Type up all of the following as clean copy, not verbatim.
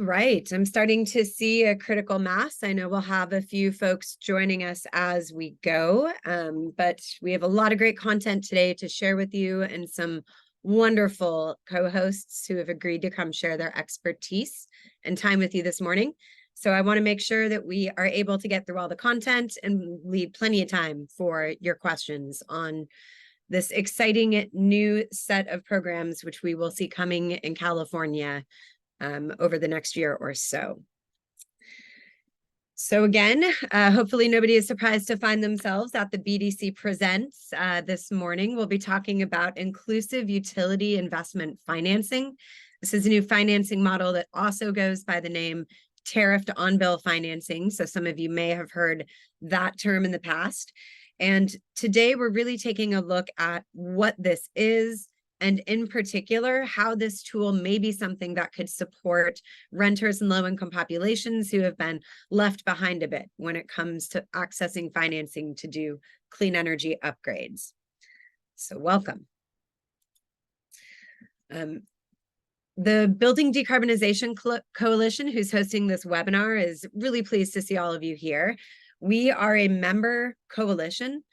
Right. I'm starting to see a critical mass. I know we'll have a few folks joining us as we go, but we have a lot of great content today to share with you and some wonderful co-hosts who have agreed to come share their expertise and time with you this morning. So I want to make sure that we are able to get through all the content and leave plenty of time for your questions on this exciting new set of programs, which we will see coming in California over the next year or so. So again, hopefully nobody is surprised to find themselves at the BDC Presents. This morning, we'll be talking about inclusive utility investment financing. This is a new financing model that also goes by the name tariffed on-bill financing. So some of you may have heard that term in the past. And today we're really taking a look at what this is, and in particular, how this tool may be something that could support renters and low-income populations who have been left behind a bit when it comes to accessing financing to do clean energy upgrades. So welcome. The Building Decarbonization Coalition, who's hosting this webinar, is really pleased to see all of you here. We are a member coalition.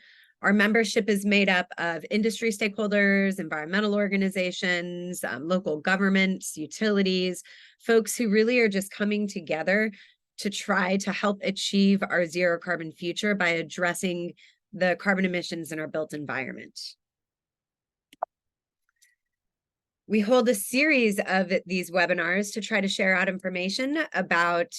Our membership is made up of industry stakeholders, environmental organizations, local governments, utilities, folks who really are just coming together to try to help achieve our zero carbon future by addressing the carbon emissions in our built environment. We hold a series of these webinars to try to share out information about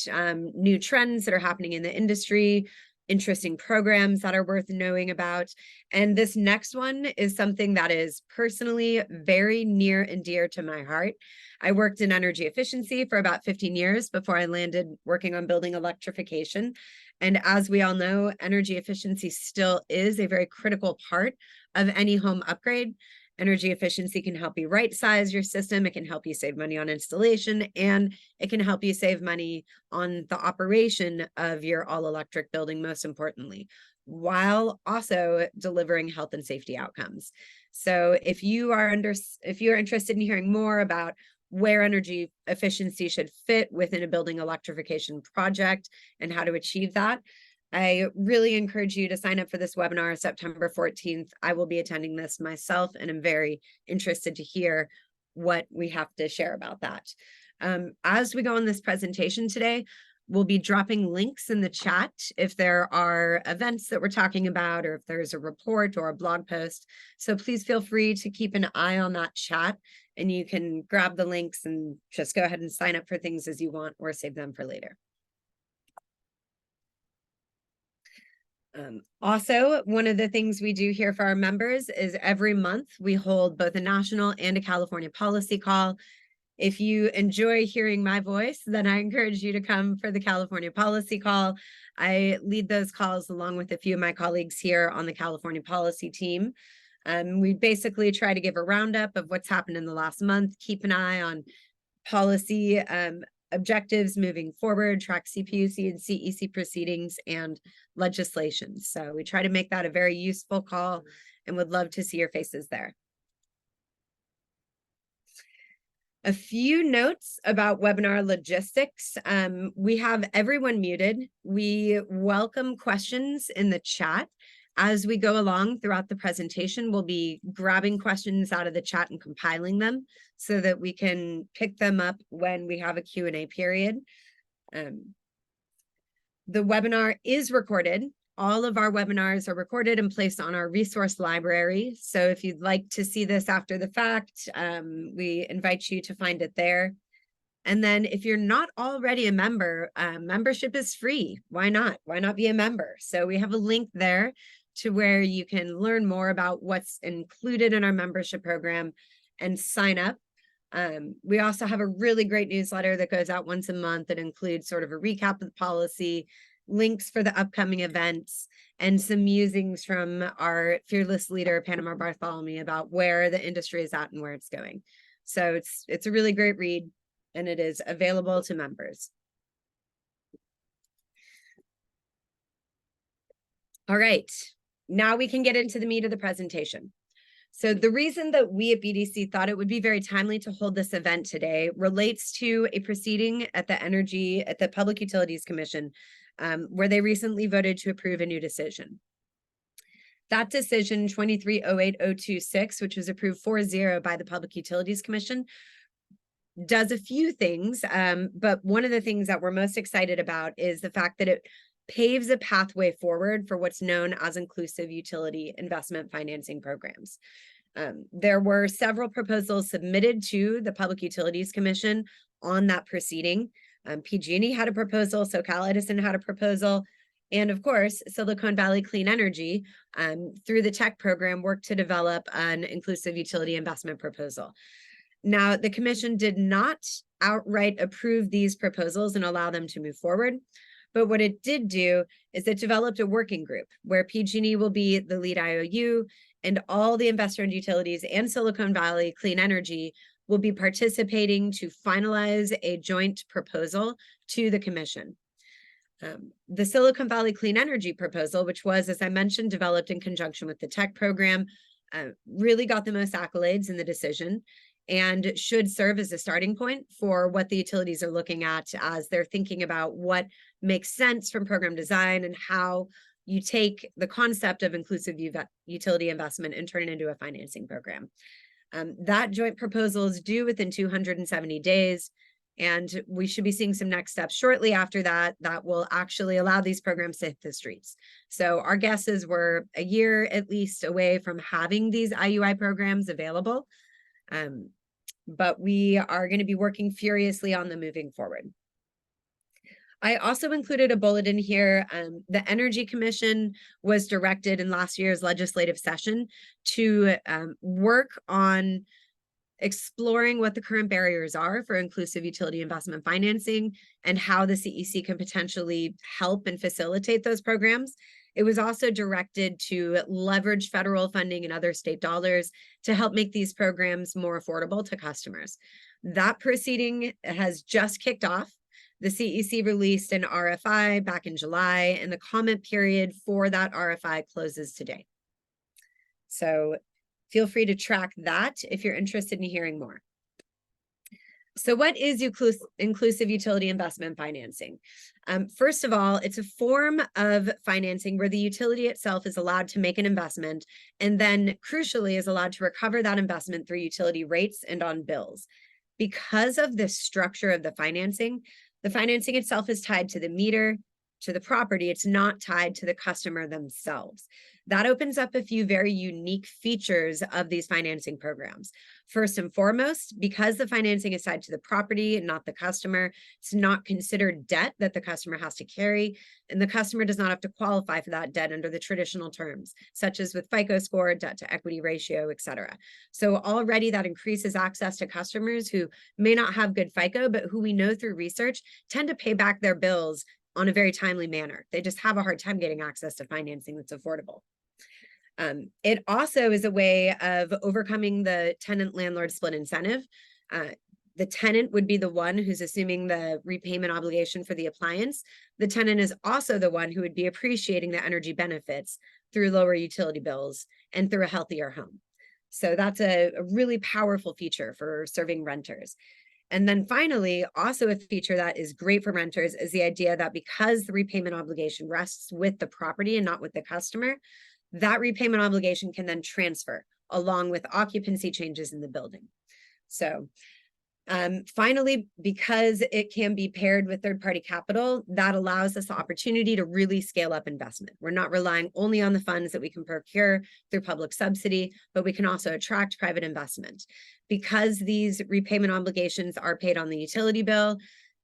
new trends that are happening in the industry, interesting programs that are worth knowing about. And this next one is something that is personally very near and dear to my heart. I worked in energy efficiency for about 15 years before I landed working on building electrification. And as we all know, energy efficiency still is a very critical part of any home upgrade. Energy efficiency can help you right-size your system. It can help you save money on installation, and it can help you save money on the operation of your all-electric building, most importantly, while also delivering health and safety outcomes. So if you are interested in hearing more about where energy efficiency should fit within a building electrification project and how to achieve that, I really encourage you to sign up for this webinar September 14th. I will be attending this myself, and I'm very interested to hear what we have to share about that. As we go on this presentation today, we'll be dropping links in the chat if there are events that we're talking about, or if there's a report or a blog post. So please feel free to keep an eye on that chat, and you can grab the links and just go ahead and sign up for things as you want or save them for later. Also, one of the things we do here for our members is every month we hold both a national and a California policy call. If you enjoy hearing my voice, then I encourage you to come for the California policy call. I lead those calls along with a few of my colleagues here on the California policy team. We basically try to give a roundup of what's happened in the last month, keep an eye on policy objectives moving forward, track CPUC and CEC proceedings and legislation. So we try to make that a very useful call and would love to see your faces there. A few notes about webinar logistics. We have everyone muted. We welcome questions in the chat. As we go along throughout the presentation, we'll be grabbing questions out of the chat and compiling them so that we can pick them up when we have a Q&A period. The webinar is recorded. All of our webinars are recorded and placed on our resource library. So if you'd like to see this after the fact, we invite you to find it there. And then if you're not already a member, membership is free. Why not? Why not be a member? So we have a link there to where you can learn more about what's included in our membership program and sign up. We also have a really great newsletter that goes out once a month that includes sort of a recap of the policy, links for the upcoming events, and some musings from our fearless leader, Panama Bartholomew, about where the industry is at and where it's going. So it's a really great read, and it is available to members. All right, now we can get into the meat of the presentation. So the reason that we at BDC thought it would be very timely to hold this event today relates to a proceeding at the Public Utilities Commission, where they recently voted to approve a new decision. That decision, 2308-026, which was approved 4-0 by the Public Utilities Commission, does a few things, but one of the things that we're most excited about is the fact that it paves a pathway forward for what's known as inclusive utility investment financing programs. There were several proposals submitted to the Public Utilities Commission on that proceeding. PG&E had a proposal, SoCal Edison had a proposal, and of course, Silicon Valley Clean Energy, through the tech program, worked to develop an inclusive utility investment proposal. Now, the commission did not outright approve these proposals and allow them to move forward. But what it did do is it developed a working group where PG&E will be the lead IOU, and all the investor-owned utilities and Silicon Valley Clean Energy will be participating to finalize a joint proposal to the commission. The Silicon Valley Clean Energy proposal, which was, as I mentioned, developed in conjunction with the tech program, really got the most accolades in the decision and should serve as a starting point for what the utilities are looking at as they're thinking about what makes sense from program design and how you take the concept of inclusive utility investment and turn it into a financing program. That joint proposal is due within 270 days, and we should be seeing some next steps shortly after that that will actually allow these programs to hit the streets. So our guesses were a year at least away from having these IUI programs available. But we are going to be working furiously on them moving forward. I also included a bulletin here. The Energy Commission was directed in last year's legislative session to work on exploring what the current barriers are for inclusive utility investment financing and how the CEC can potentially help and facilitate those programs. It was also directed to leverage federal funding and other state dollars to help make these programs more affordable to customers. That proceeding has just kicked off. The CEC released an RFI back in July, and the comment period for that RFI closes today. So feel free to track that if you're interested in hearing more. So what is inclusive utility investment financing? First of all, it's a form of financing where the utility itself is allowed to make an investment and then crucially is allowed to recover that investment through utility rates and on bills. Because of the structure of the financing itself is tied to the meter, to the property. It's not tied to the customer themselves. That opens up a few very unique features of these financing programs. First and foremost, because the financing is tied to the property and not the customer, it's not considered debt that the customer has to carry, and the customer does not have to qualify for that debt under the traditional terms, such as with FICO score, debt to equity ratio, et cetera. So already that increases access to customers who may not have good FICO, but who we know through research tend to pay back their bills on a very timely manner. They just have a hard time getting access to financing that's affordable. It also is a way of overcoming the tenant-landlord split incentive. The tenant would be the one who's assuming the repayment obligation for the appliance. The tenant is also the one who would be appreciating the energy benefits through lower utility bills and through a healthier home. So that's a really powerful feature for serving renters. And then finally, also a feature that is great for renters is the idea that because the repayment obligation rests with the property and not with the customer, that repayment obligation can then transfer along with occupancy changes in the building. So finally, because it can be paired with third-party capital, that allows us the opportunity to really scale up investment. We're not relying only on the funds that we can procure through public subsidy, but we can also attract private investment. Because these repayment obligations are paid on the utility bill,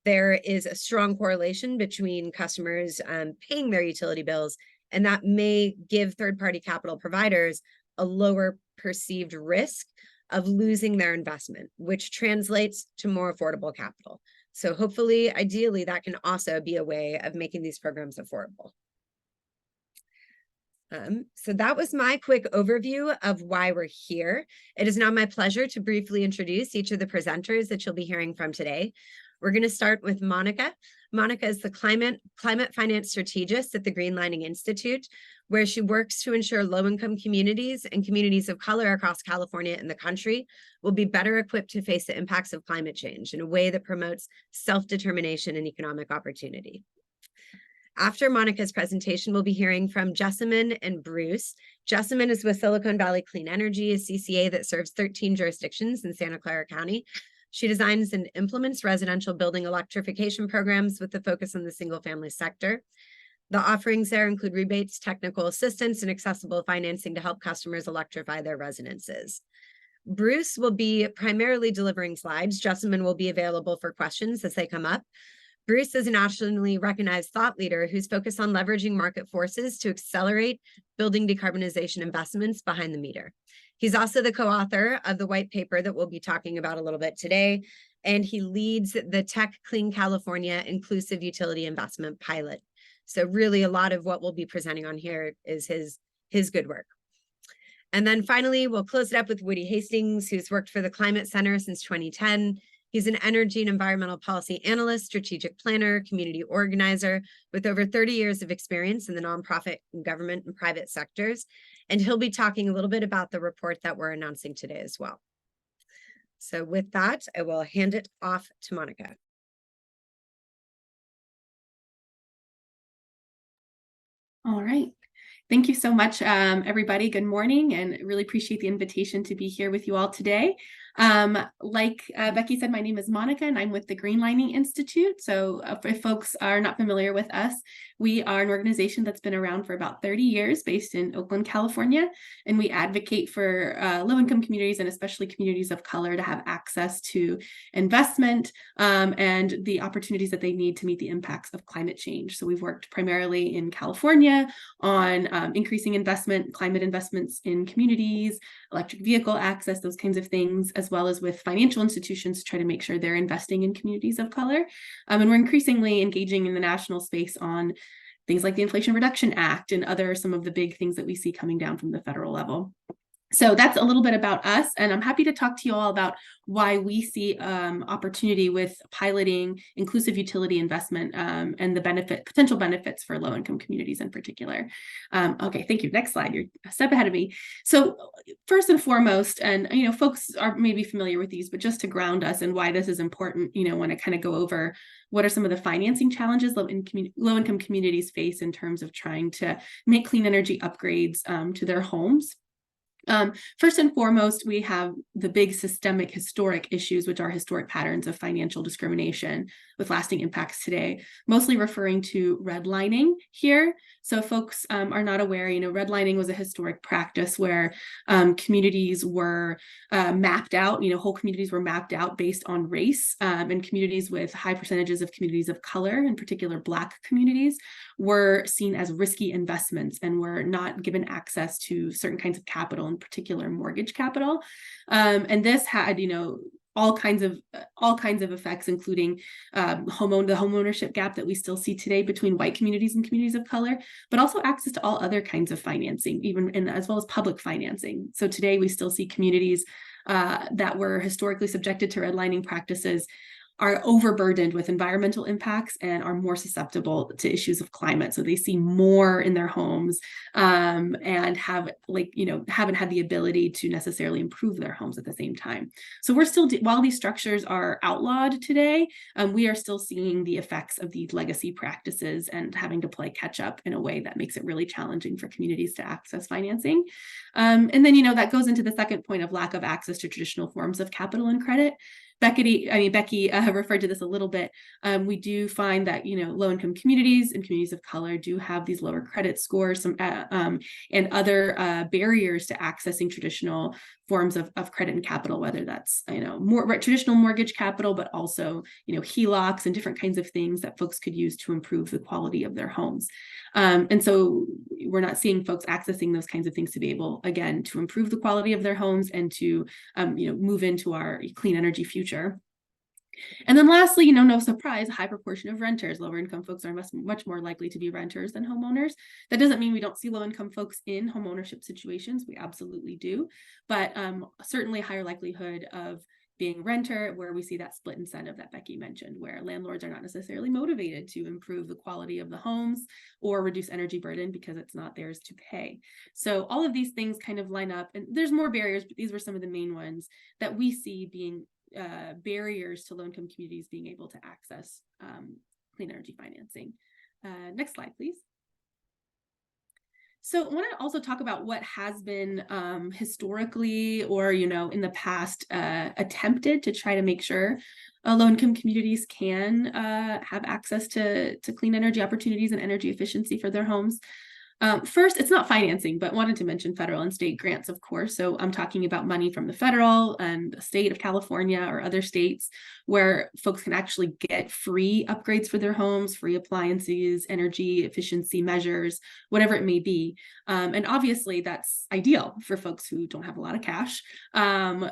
there is a strong correlation between customers paying their utility bills, and that may give third-party capital providers a lower perceived risk of losing their investment, which translates to more affordable capital. So hopefully, ideally, that can also be a way of making these programs affordable. So that was my quick overview of why we're here. It is now my pleasure to briefly introduce each of the presenters that you'll be hearing from today. We're going to start with Monica. Monica is the climate finance strategist at the Greenlining Institute, where she works to ensure low-income communities and communities of color across California and the country will be better equipped to face the impacts of climate change in a way that promotes self-determination and economic opportunity. After Monica's presentation, we'll be hearing from Jessamyn and Bruce. Jessamyn is with Silicon Valley Clean Energy, a CCA that serves 13 jurisdictions in Santa Clara County. She designs and implements residential building electrification programs with a focus on the single-family sector. The offerings there include rebates, technical assistance, and accessible financing to help customers electrify their residences. Bruce will be primarily delivering slides. Jessamyn will be available for questions as they come up. Bruce is a nationally recognized thought leader who's focused on leveraging market forces to accelerate building decarbonization investments behind the meter. He's also the co-author of the white paper that we'll be talking about a little bit today, and he leads the Tech Clean California Inclusive Utility Investment Pilot. So really a lot of what we'll be presenting on here is his good work. And then finally, we'll close it up with Woody Hastings, who's worked for the Climate Center since 2010. He's an energy and environmental policy analyst, strategic planner, community organizer with over 30 years of experience in the nonprofit, government, and private sectors. And he'll be talking a little bit about the report that we're announcing today as well. So with that, I will hand it off to Monica. All right. Thank you so much, everybody. Good morning, and really appreciate the invitation to be here with you all today. Like Beckie said, my name is Monica, and I'm with the Greenlining Institute. So if folks are not familiar with us, we are an organization that's been around for about 30 years based in Oakland, California, and we advocate for low-income communities and especially communities of color to have access to investment and the opportunities that they need to meet the impacts of climate change. So we've worked primarily in California on increasing investment, climate investments in communities, electric vehicle access, those kinds of things, as well as with financial institutions to try to make sure they're investing in communities of color. And we're increasingly engaging in the national space on things like the Inflation Reduction Act and some of the big things that we see coming down from the federal level. So that's a little bit about us, and I'm happy to talk to you all about why we see opportunity with piloting inclusive utility investment and the potential benefits for low-income communities in particular. Okay, thank you. Next slide. You're a step ahead of me. So first and foremost, and folks are maybe familiar with these, but just to ground us and why this is important, want to kind of go over what are some of the financing challenges low-income communities face in terms of trying to make clean energy upgrades to their homes. First and foremost, we have the big systemic historic issues, which are historic patterns of financial discrimination with lasting impacts today, mostly referring to redlining here. So folks are not aware, redlining was a historic practice where communities were mapped out, whole communities were mapped out based on race, and communities with high percentages of communities of color, in particular Black communities, were seen as risky investments and were not given access to certain kinds of capital, in particular mortgage capital. And this had, all kinds of effects, including the homeownership gap that we still see today between white communities and communities of color, but also access to all other kinds of financing, as well as public financing. So today we still see communities that were historically subjected to redlining practices are overburdened with environmental impacts and are more susceptible to issues of climate. So they see more in their homes and haven't had the ability to necessarily improve their homes at the same time. So we're still, while these structures are outlawed today, we are still seeing the effects of these legacy practices and having to play catch up in a way that makes it really challenging for communities to access financing. And then, that goes into the second point of lack of access to traditional forms of capital and credit. Beckie referred to this a little bit. We do find that, low-income communities and communities of color do have these lower credit scores and other barriers to accessing traditional forms of credit and capital, whether that's, more traditional mortgage capital, but also, HELOCs and different kinds of things that folks could use to improve the quality of their homes. And so we're not seeing folks accessing those kinds of things to be able, again, to improve the quality of their homes and to, move into our clean energy future. And then lastly, no surprise, a high proportion of renters. Lower income folks are much more likely to be renters than homeowners. That doesn't mean we don't see low income folks in homeownership situations. We absolutely do, but certainly a higher likelihood of being renter, where we see that split incentive that Beckie mentioned, where landlords are not necessarily motivated to improve the quality of the homes or reduce energy burden because it's not theirs to pay. So all of these things kind of line up, and there's more barriers, but these were some of the main ones that we see being barriers to low-income communities being able to access clean energy financing. Next slide, please. So I want to also talk about what has been historically or, in the past attempted to try to make sure low-income communities can have access to clean energy opportunities and energy efficiency for their homes. First, it's not financing, but wanted to mention federal and state grants, of course. So I'm talking about money from the federal and the state of California or other states where folks can actually get free upgrades for their homes, free appliances, energy efficiency measures, whatever it may be. And obviously that's ideal for folks who don't have a lot of cash.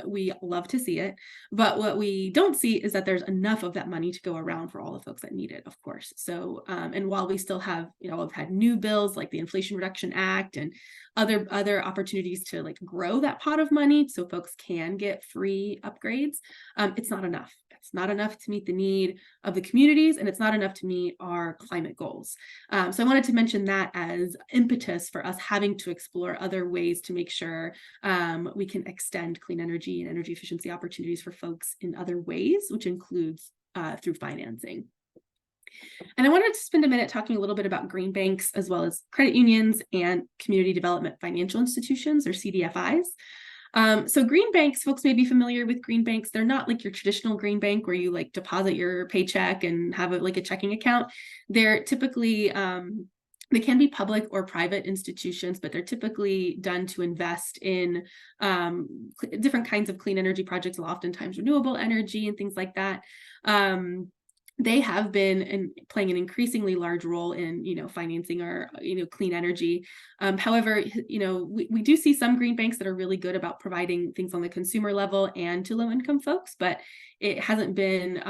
We love to see it, but what we don't see is that there's enough of that money to go around for all the folks that need it, of course. So, and while we still have, we've had new bills like the Inflation Reduction Act and other opportunities to like grow that pot of money so folks can get free upgrades, it's not enough. It's not enough to meet the need of the communities, and it's not enough to meet our climate goals. So I wanted to mention that as impetus for us having to explore other ways to make sure we can extend clean energy and energy efficiency opportunities for folks in other ways, which includes through financing. And I wanted to spend a minute talking a little bit about green banks, as well as credit unions and community development financial institutions, or CDFIs. So green banks, folks may be familiar with green banks. They're not like your traditional green bank where you like deposit your paycheck and have like a checking account. They're typically, they can be public or private institutions, but they're typically done to invest in different kinds of clean energy projects, oftentimes renewable energy and things like that. They have been playing an increasingly large role in, financing our, clean energy. However, we do see some green banks that are really good about providing things on the consumer level and to low-income folks, but it hasn't been,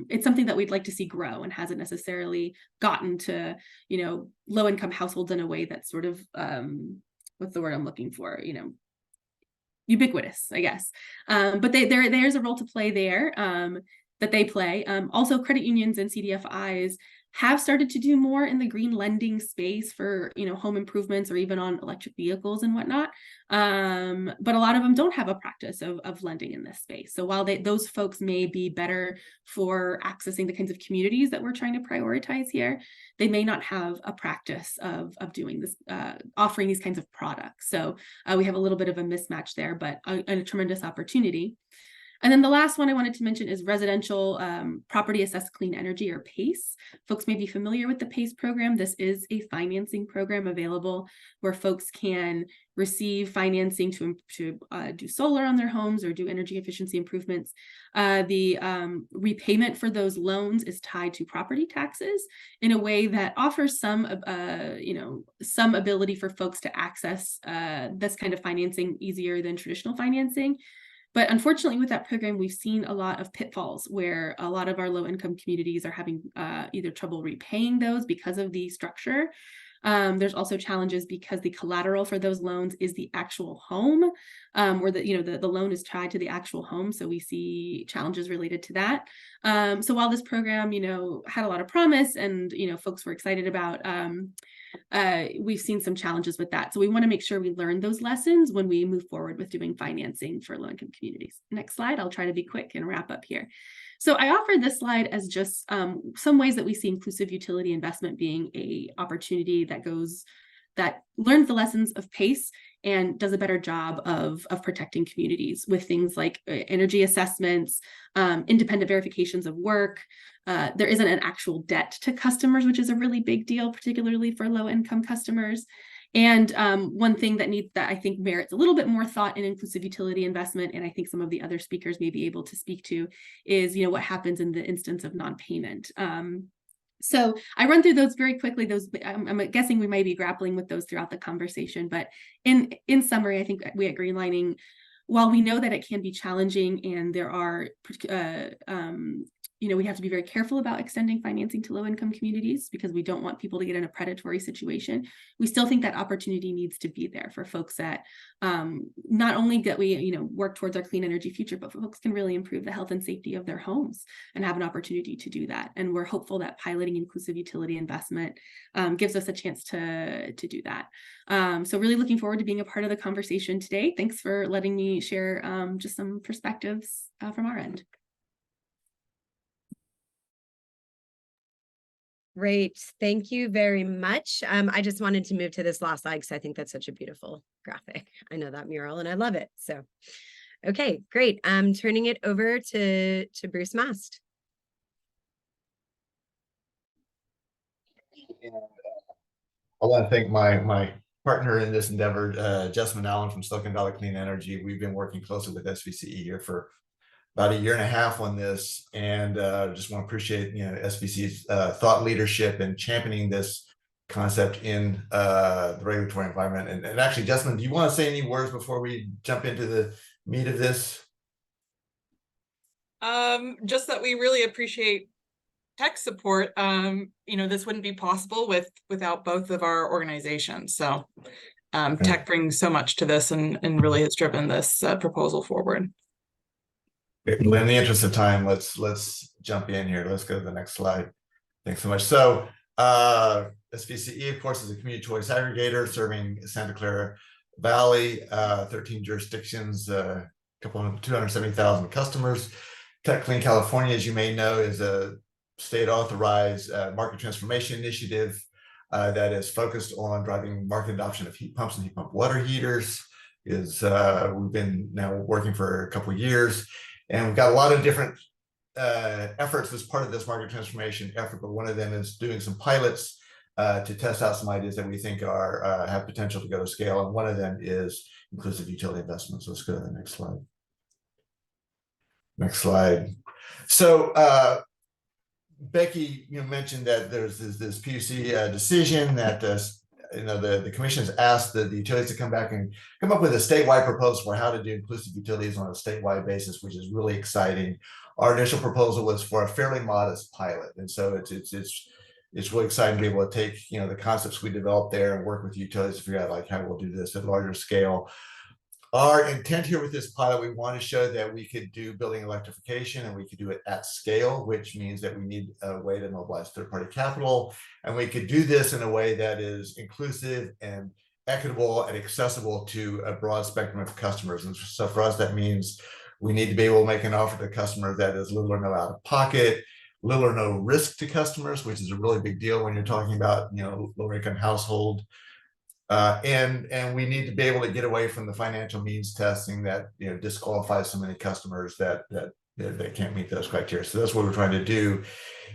it's something that we'd like to see grow and hasn't necessarily gotten to, low-income households in a way that's sort of, what's the word I'm looking for, ubiquitous, I guess. But there's a role to play there. That they play. Also, credit unions and CDFIs have started to do more in the green lending space for, home improvements or even on electric vehicles and whatnot. But a lot of them don't have a practice of lending in this space. So while those folks may be better for accessing the kinds of communities that we're trying to prioritize here, they may not have a practice of doing this, offering these kinds of products. So we have a little bit of a mismatch there, but a tremendous opportunity. And then the last one I wanted to mention is residential property assessed clean energy, or PACE. Folks may be familiar with the PACE program. This is a financing program available where folks can receive financing to do solar on their homes or do energy efficiency improvements. The repayment for those loans is tied to property taxes in a way that offers some ability for folks to access this kind of financing easier than traditional financing. But unfortunately, with that program, we've seen a lot of pitfalls where a lot of our low-income communities are having either trouble repaying those because of the structure. There's also challenges because the collateral for those loans is the actual home, where the loan is tied to the actual home. So we see challenges related to that. So while this program, had a lot of promise and, folks were excited about, we've seen some challenges with that. So we want to make sure we learn those lessons when we move forward with doing financing for low-income communities. Next slide. I'll try to be quick and wrap up here. So I offered this slide as just some ways that we see inclusive utility investment being a opportunity that learns the lessons of PACE and does a better job of protecting communities with things like energy assessments, independent verifications of work. There isn't an actual debt to customers, which is a really big deal, particularly for low-income customers. And one thing that I think merits a little bit more thought in inclusive utility investment, and I think some of the other speakers may be able to speak to, is what happens in the instance of non-payment. So I run through those very quickly. I'm guessing we might be grappling with those throughout the conversation, but in summary, I think we at Greenlining, while we know that it can be challenging and there are we have to be very careful about extending financing to low-income communities because we don't want people to get in a predatory situation. We still think that opportunity needs to be there for folks that not only that we, work towards our clean energy future, but folks can really improve the health and safety of their homes and have an opportunity to do that. And we're hopeful that piloting inclusive utility investment gives us a chance to do that. So really looking forward to being a part of the conversation today. Thanks for letting me share just some perspectives from our end. Great. Thank you very much. I just wanted to move to this last slide because I think that's such a beautiful graphic. I know that mural and I love it. So, okay, great. I'm turning it over to Bruce Mast. I want to thank my partner in this endeavor, Jessamyn from Silicon Valley Clean Energy. We've been working closely with SVCE here for about 1.5 years on this, and just want to appreciate SVC's thought leadership and championing this concept in the regulatory environment. And actually, Jessamyn, do you want to say any words before we jump into the meat of this? Just that we really appreciate tech support. This wouldn't be possible without both of our organizations. So tech brings so much to this and really has driven this proposal forward. In the interest of time, let's jump in here. Let's go to the next slide. Thanks so much. So SVCE, of course, is a community choice aggregator serving Santa Clara Valley, 13 jurisdictions, 270,000 customers. Tech Clean California, as you may know, is a state-authorized market transformation initiative that is focused on driving market adoption of heat pumps and heat pump water heaters. We've been now working for a couple of years. And we've got a lot of different efforts as part of this market transformation effort, but one of them is doing some pilots to test out some ideas that we think have potential to go to scale. And one of them is inclusive utility investments. Let's go to the next slide. Next slide. So Beckie, mentioned that there's this PUC decision that the commission has asked the utilities to come back and come up with a statewide proposal for how to do inclusive utilities on a statewide basis, which is really exciting. Our initial proposal was for a fairly modest pilot, and so it's really exciting to be able to take the concepts we developed there and work with utilities to figure out how we'll do this at larger scale. Our intent here with this pilot, we want to show that we could do building electrification and we could do it at scale, which means that we need a way to mobilize third-party capital. And we could do this in a way that is inclusive and equitable and accessible to a broad spectrum of customers. And so for us, that means we need to be able to make an offer to customers that is little or no out of pocket, little or no risk to customers, which is a really big deal when you're talking about lower income household. And we need to be able to get away from the financial means testing that disqualifies so many customers that they can't meet those criteria. So that's what we're trying to do.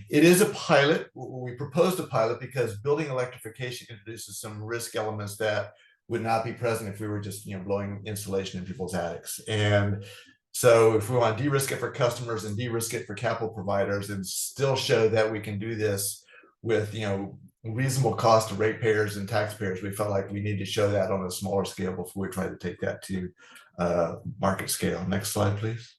It is a pilot. We proposed a pilot because building electrification introduces some risk elements that would not be present if we were just blowing insulation in people's attics. And so if we want to de-risk it for customers and de-risk it for capital providers and still show that we can do this with reasonable cost to ratepayers and taxpayers, we felt like we need to show that on a smaller scale before we try to take that to market scale. Next slide, please.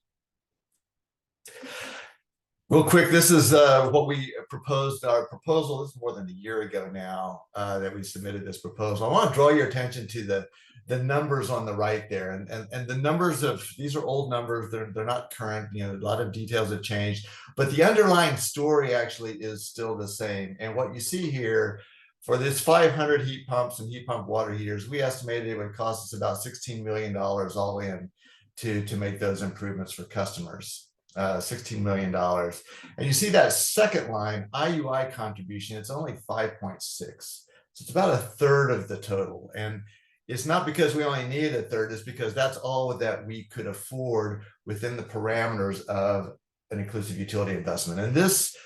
Real quick, this is what we proposed. Our proposal, this is more than a year ago now that we submitted this proposal. I want to draw your attention to the numbers on the right there. And the numbers these are old numbers. They're not current. A lot of details have changed, but the underlying story actually is still the same. And what you see here for this 500 heat pumps and heat pump water heaters, we estimated it would cost us about $16 million all in to make those improvements for customers. $16 million. And you see that second line, IUI contribution, it's only 5.6. So it's about a third of the total. And it's not because we only needed a third, it's because that's all that we could afford within the parameters of an inclusive utility investment. And this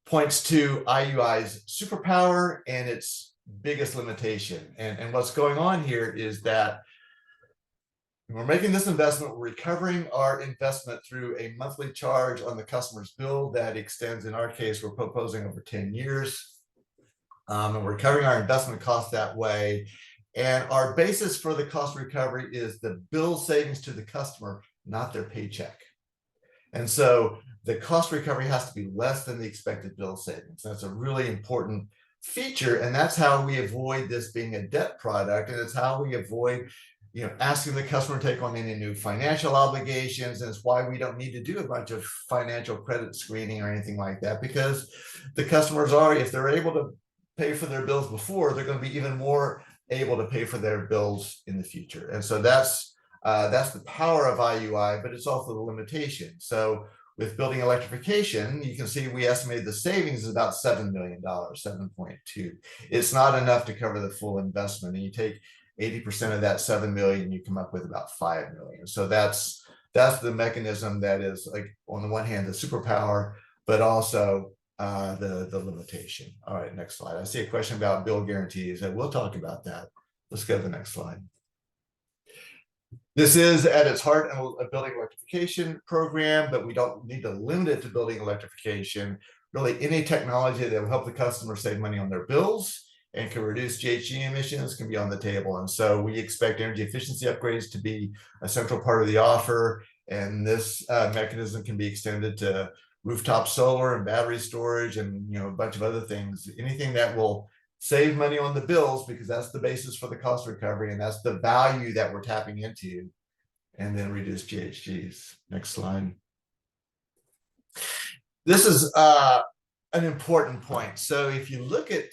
points to IUI's superpower and its biggest limitation. And what's going on here is that we're making this investment, we're recovering our investment through a monthly charge on the customer's bill that extends, in our case, we're proposing over 10 years. And we're recovering our investment cost that way. And our basis for the cost recovery is the bill savings to the customer, not their paycheck. And so the cost recovery has to be less than the expected bill savings. That's a really important feature, and that's how we avoid this being a debt product, and it's how we avoid asking the customer to take on any new financial obligations. And it's why we don't need to do a bunch of financial credit screening or anything like that, because the customers are, if they're able to pay for their bills before, they're going to be even more able to pay for their bills in the future. And so that's the power of IUI, but it's also the limitation. So with building electrification, you can see we estimated the savings is about $7 million, 7.2. It's not enough to cover the full investment. And you take 80% of that 7 million, you come up with about 5 million. So that's the mechanism that is, like, on the one hand, the superpower, but also the limitation. All right, next slide. I see a question about bill guarantees, and we'll talk about that. Let's go to the next slide. This is at its heart a building electrification program, but we don't need to limit it to building electrification. Really, any technology that will help the customer save money on their bills and can reduce GHG emissions can be on the table. And so we expect energy efficiency upgrades to be a central part of the offer. And this mechanism can be extended to rooftop solar and battery storage and a bunch of other things. Anything that will save money on the bills, because that's the basis for the cost recovery, and that's the value that we're tapping into, and then reduce GHGs. Next slide. This is an important point. So if you look at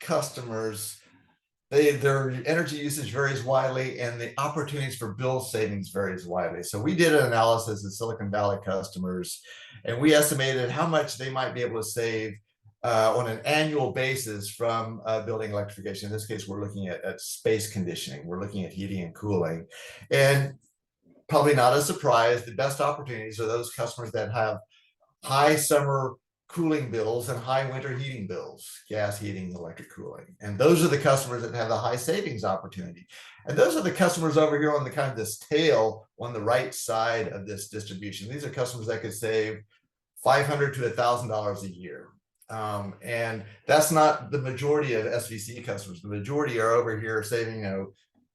customers, their energy usage varies widely, and the opportunities for bill savings varies widely. So we did an analysis of Silicon Valley customers, and we estimated how much they might be able to save on an annual basis from building electrification. In this case, we're looking at space conditioning. We're looking at heating and cooling. And probably not a surprise, the best opportunities are those customers that have high summer cooling bills and high winter heating bills, gas heating, electric cooling. And those are the customers that have the high savings opportunity. And those are the customers over here on the kind of this tail on the right side of this distribution. These are customers that could save $500 to $1,000 a year. And that's not the majority of SVC customers. The majority are over here saving $0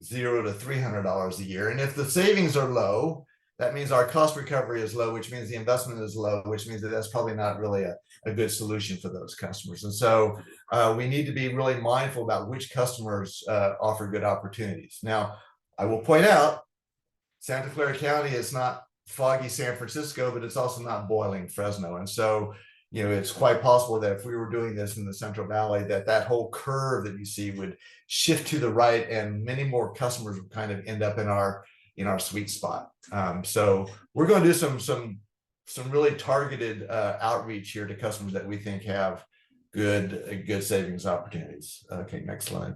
to $300 a year. And if the savings are low, that means our cost recovery is low, which means the investment is low, which means that that's probably not really a good solution for those customers. And so we need to be really mindful about which customers offer good opportunities. Now, I will point out, Santa Clara County is not foggy San Francisco, but it's also not boiling Fresno. And so, it's quite possible that if we were doing this in the Central Valley, that whole curve that you see would shift to the right, and many more customers would kind of end up in our sweet spot. So we're going to do some really targeted outreach here to customers that we think have good savings opportunities. Okay, next slide.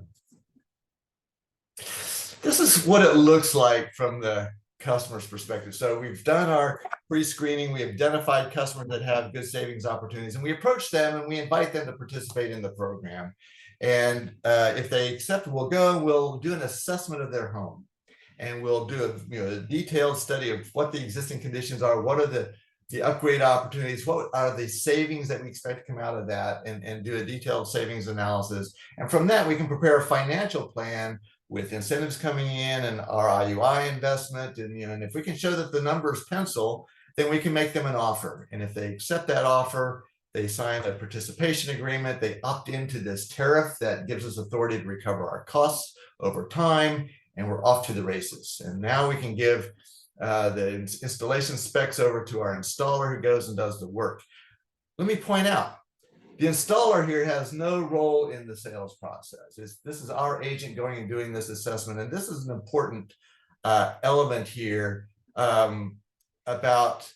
This is what it looks like from the customer's perspective. So we've done our pre-screening, we identified customers that have good savings opportunities, and we approach them and we invite them to participate in the program. And if they accept, we'll do an assessment of their home. And we'll do a detailed study of what the existing conditions are, what are the upgrade opportunities, what are the savings that we expect to come out of that, and do a detailed savings analysis. And from that, we can prepare a financial plan with incentives coming in and our IUI investment. And if we can show that the numbers pencil, then we can make them an offer. And if they accept that offer, they sign a participation agreement, they opt into this tariff that gives us authority to recover our costs over time, and we're off to the races. And now we can give the installation specs over to our installer, who goes and does the work. Let me point out, the installer here has no role in the sales process. This is our agent going and doing this assessment. And this is an important element here about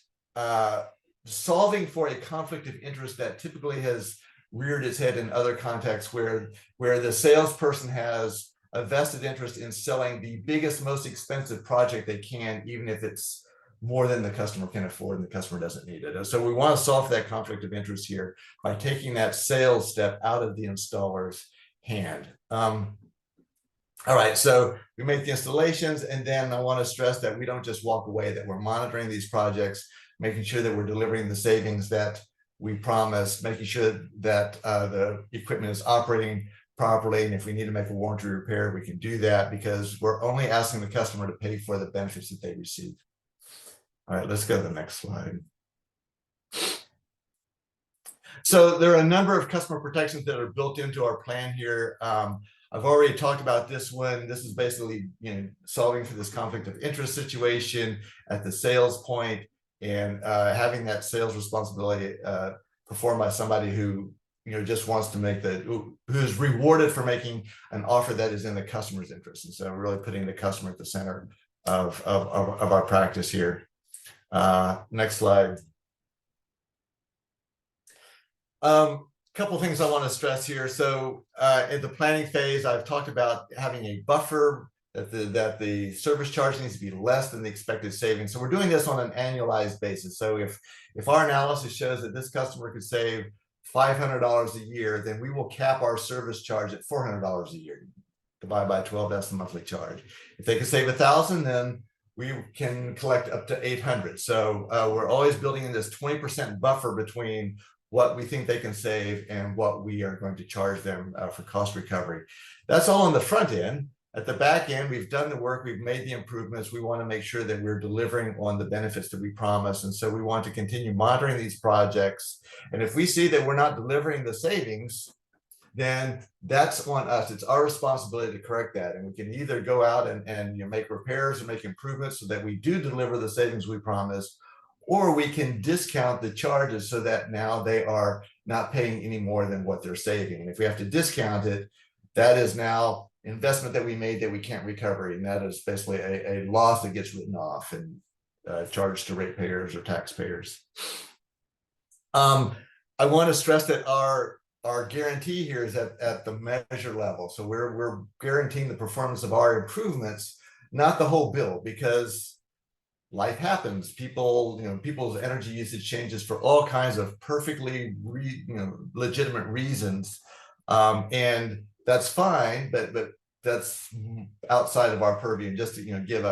solving for a conflict of interest that typically has reared its head in other contexts, where the salesperson has a vested interest in selling the biggest, most expensive project they can, even if it's more than the customer can afford and the customer doesn't need it. And so we want to solve that conflict of interest here by taking that sales step out of the installer's hand. All right, so we make the installations, and then I want to stress that we don't just walk away, that we're monitoring these projects, making sure that we're delivering the savings that we promised, making sure that the equipment is operating properly. And if we need to make a warranty repair, we can do that, because we're only asking the customer to pay for the benefits that they receive. All right, let's go to the next slide. So there are a number of customer protections that are built into our plan here. I've already talked about this one. This is basically, solving for this conflict of interest situation at the sales point, and having that sales responsibility performed by somebody who just wants to make who is rewarded for making an offer that is in the customer's interest. And so really putting the customer at the center of our practice here. Next slide. Couple things I want to stress here. So in the planning phase, I've talked about having a buffer that the service charge needs to be less than the expected savings. So we're doing this on an annualized basis. So if our analysis shows that this customer could save $500 a year, then we will cap our service charge at $400 a year. Divided by 12, that's the monthly charge. If they can save $1,000, then we can collect up to $800. So we're always building in this 20% buffer between what we think they can save and what we are going to charge them for cost recovery. That's all on the front end. At the back end, we've done the work, we've made the improvements. We want to make sure that we're delivering on the benefits that we promise. And so we want to continue monitoring these projects. And if we see that we're not delivering the savings, then that's on us. It's our responsibility to correct that. And we can either go out and make repairs or make improvements so that we do deliver the savings we promised, or we can discount the charges so that now they are not paying any more than what they're saving. And if we have to discount it, that is now investment that we made that we can't recover. And that is basically a loss that gets written off and charged to ratepayers or taxpayers. I want to stress that our guarantee here is at the measure level. So we're guaranteeing the performance of our improvements, not the whole bill, because life happens. People's energy usage changes for all kinds of perfectly legitimate reasons, and that's fine. But that's outside of our purview. And just to give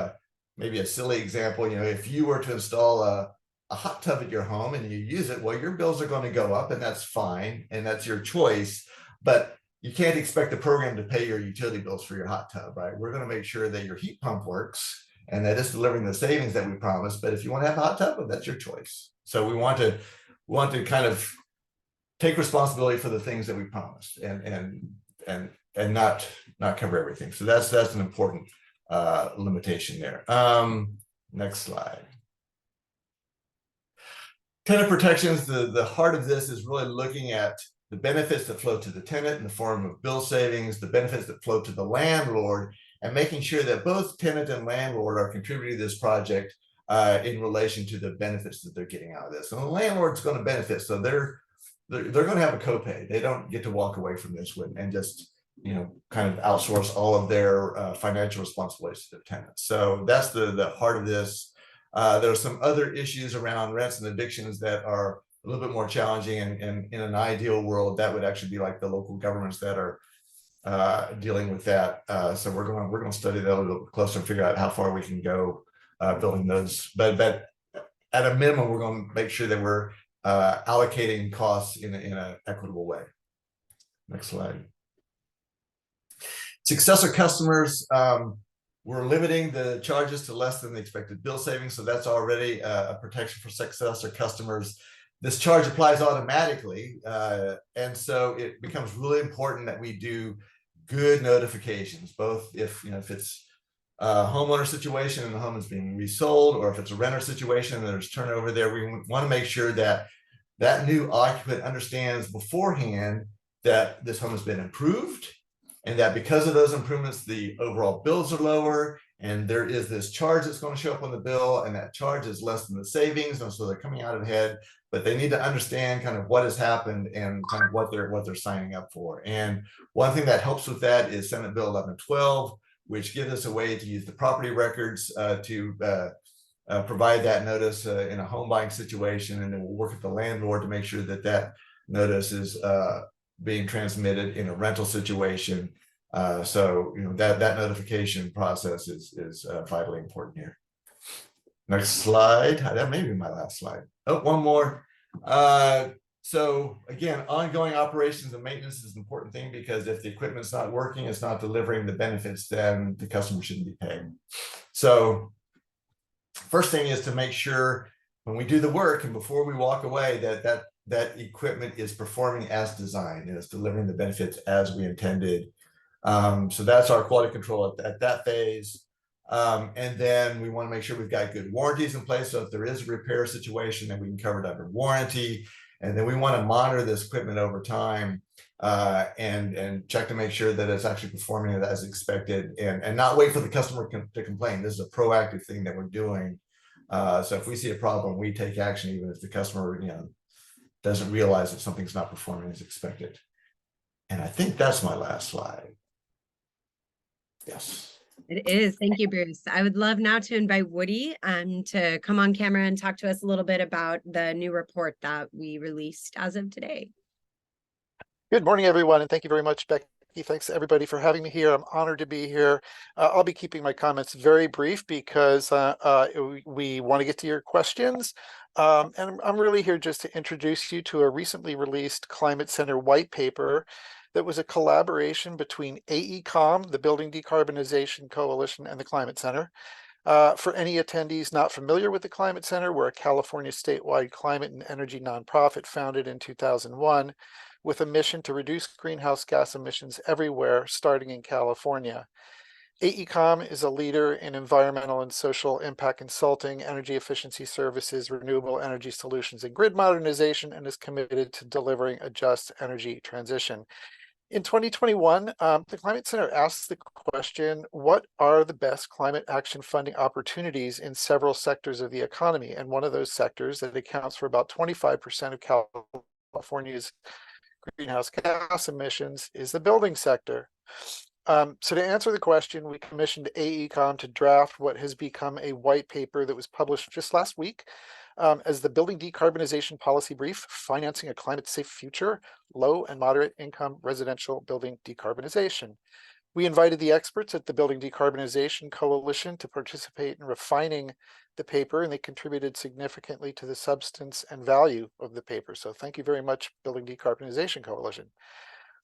maybe a silly example, if you were to install a hot tub at your home and you use it, well, your bills are going to go up, and that's fine, and that's your choice. But you can't expect the program to pay your utility bills for your hot tub, right? We're going to make sure that your heat pump works and that it's delivering the savings that we promised. But if you want to have a hot tub, well, that's your choice. So we want to kind of take responsibility for the things that we promised and not cover everything. So that's an important limitation there. Next slide. Tenant protections, the heart of this is really looking at the benefits that flow to the tenant in the form of bill savings, the benefits that flow to the landlord, and making sure that both tenant and landlord are contributing to this project in relation to the benefits that they're getting out of this. And the landlord's going to benefit, so they're going to have a copay. They don't get to walk away from this one and just kind of outsource all of their financial responsibilities to their tenants. So that's the heart of this. There are some other issues around rents and evictions that are a little bit more challenging, and in an ideal world, that would actually be like the local governments that are dealing with that. So we're going to study that a little bit closer and figure out how far we can go building those. But at a minimum, we're going to make sure that we're allocating costs in an equitable way. Next slide. Successor customers, we're limiting the charges to less than the expected bill savings. So that's already a protection for successor customers. This charge applies automatically. And so it becomes really important that we do good notifications, both if it's a homeowner situation and the home is being resold, or if it's a renter situation and there's turnover there. We want to make sure that that new occupant understands beforehand that this home has been improved, and that because of those improvements, the overall bills are lower, and there is this charge that's going to show up on the bill, and that charge is less than the savings, and so they're coming out ahead. But they need to understand kind of what has happened and kind of what they're signing up for. And one thing that helps with that is Senate Bill 1112, which gives us a way to use the property records to provide that notice in a home buying situation, and then we'll work with the landlord to make sure that that notice is being transmitted in a rental situation. So that notification process is vitally important here. Next slide. That may be my last slide. Oh, one more. So again, ongoing operations and maintenance is an important thing, because if the equipment's not working, it's not delivering the benefits, then the customer shouldn't be paying. So first thing is to make sure when we do the work and before we walk away that that equipment is performing as designed and it's delivering the benefits as we intended. So that's our quality control at that phase. And then we want to make sure we've got good warranties in place. So if there is a repair situation, then we can cover it under warranty. And then we want to monitor this equipment over time and check to make sure that it's actually performing as expected and not wait for the customer to complain. This is a proactive thing that we're doing. So if we see a problem, we take action, even if the customer, doesn't realize that something's not performing as expected. And I think that's my last slide. Yes. It is. Thank you, Bruce. I would love now to invite Woody to come on camera and talk to us a little bit about the new report that we released as of today. Good morning, everyone, and thank you very much, Becky. Thanks everybody for having me here. I'm honored to be here. I'll be keeping my comments very brief because we want to get to your questions. And I'm really here just to introduce you to a recently released Climate Center white paper that was a collaboration between AECOM, the Building Decarbonization Coalition, and the Climate Center. For any attendees not familiar with the Climate Center, we're a California statewide climate and energy nonprofit founded in 2001 with a mission to reduce greenhouse gas emissions everywhere, starting in California. AECOM is a leader in environmental and social impact consulting, energy efficiency services, renewable energy solutions, and grid modernization, and is committed to delivering a just energy transition. In 2021, the Climate Center asked the question, what are the best climate action funding opportunities in several sectors of the economy? And one of those sectors that accounts for about 25% of California's greenhouse gas emissions is the building sector. So to answer the question, we commissioned AECOM to draft what has become a white paper that was published just last week as the Building Decarbonization Policy Brief, Financing a Climate Safe Future, Low and Moderate Income Residential Building Decarbonization. We invited the experts at the Building Decarbonization Coalition to participate in refining the paper, and they contributed significantly to the substance and value of the paper. So thank you very much, Building Decarbonization Coalition.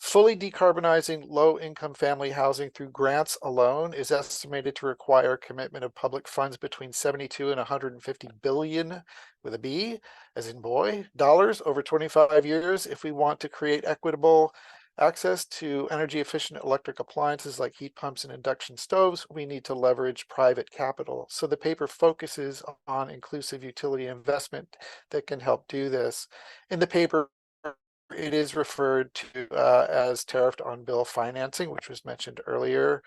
Fully decarbonizing low-income family housing through grants alone is estimated to require commitment of public funds between 72 and 150 billion, with a B, as in boy, dollars over 25 years if we want to create equitable access to energy-efficient electric appliances like heat pumps and induction stoves. We need to leverage private capital. So the paper focuses on inclusive utility investment that can help do this. In the paper, it is referred to as tariffed on bill financing, which was mentioned earlier.